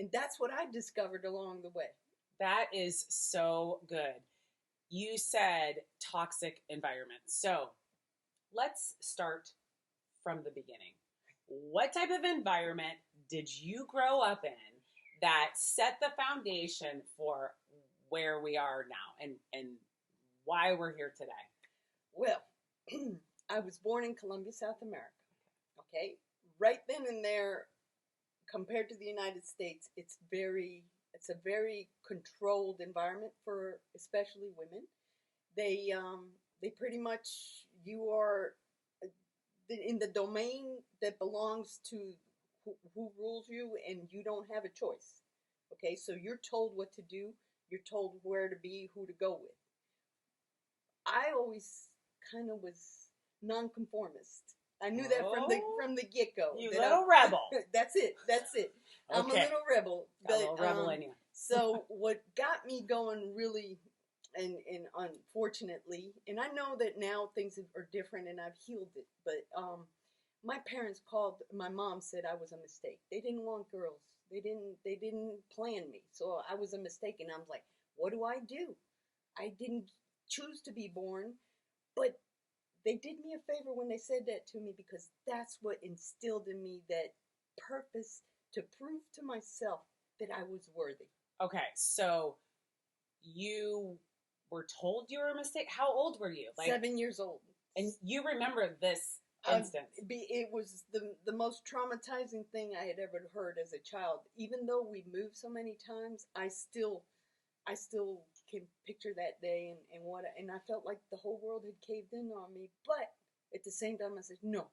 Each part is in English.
And that's what I discovered along the way. That is so good. You said toxic environment. So let's start from the beginning. What type of environment did you grow up in that set the foundation for where we are now and why we're here today? Well, I was born in Colombia, South America. Okay. Right then and there, compared to the United States, it's a very controlled environment for especially women. They pretty much, you are in the domain that belongs to who rules you, and you don't have a choice. Okay, so you're told what to do, you're told where to be, who to go with. I always kind of was nonconformist. I knew that from the get-go. You little rebel. That's it. I'm a little rebel. Got a little rebel in you. So what got me going really, and unfortunately, and I know that now things are different and I've healed it, but my parents my mom said I was a mistake. They didn't want girls. They didn't plan me. So I was a mistake, and I was like, what do I do? I didn't choose to be born, but they did me a favor when they said that to me, because that's what instilled in me that purpose to prove to myself that I was worthy. Okay, so you were told you were a mistake. How old were you? 7 years old. And you remember this instance? It was the most traumatizing thing I had ever heard as a child. Even though we moved so many times, I still can picture that day and I felt like the whole world had caved in on me. But at the same time, I said, no,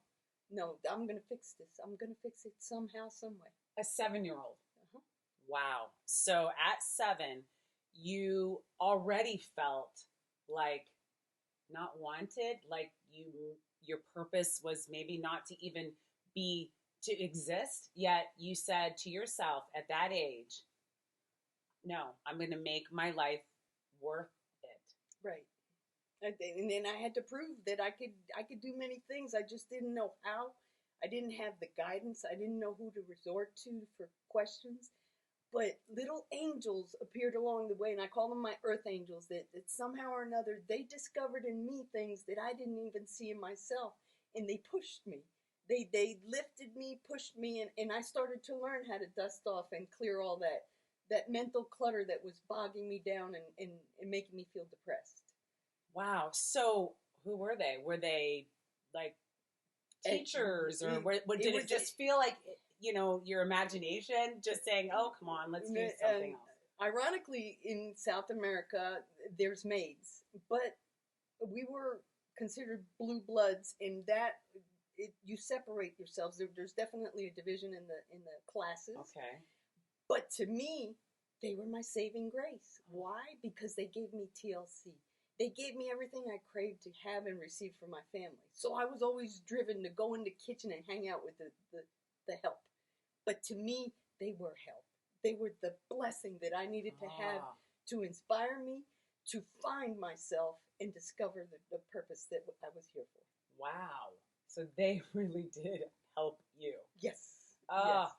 I'm going to fix this. I'm going to fix it somehow, some way. A 7-year-old. Uh-huh. Wow. So at 7, you already felt like not wanted, like your purpose was maybe not to even be to exist. Yet you said to yourself at that age, no, I'm going to make my life worth it. Right. And then I had to prove that I could do many things. I just didn't know how. I didn't have the guidance. I didn't know who to resort to for questions. But little angels appeared along the way, and I call them my earth angels, that somehow or another, they discovered in me things that I didn't even see in myself, and they pushed me. They lifted me, pushed me, and I started to learn how to dust off and clear all that mental clutter that was bogging me down and making me feel depressed. Wow. So who were they? Were they like teachers, or did it just feel like, your imagination just saying, oh, come on, let's do something else? Ironically, in South America, there's maids, but we were considered blue bloods, in that you separate yourselves. There's definitely a division in the classes. Okay. But to me, they were my saving grace. Why? Because they gave me TLC. They gave me everything I craved to have and receive from my family. So I was always driven to go in the kitchen and hang out with the help. But to me, they were help. They were the blessing that I needed to have to inspire me, to find myself, and discover the purpose that I was here for. Wow. So they really did help you. Yes. Yes.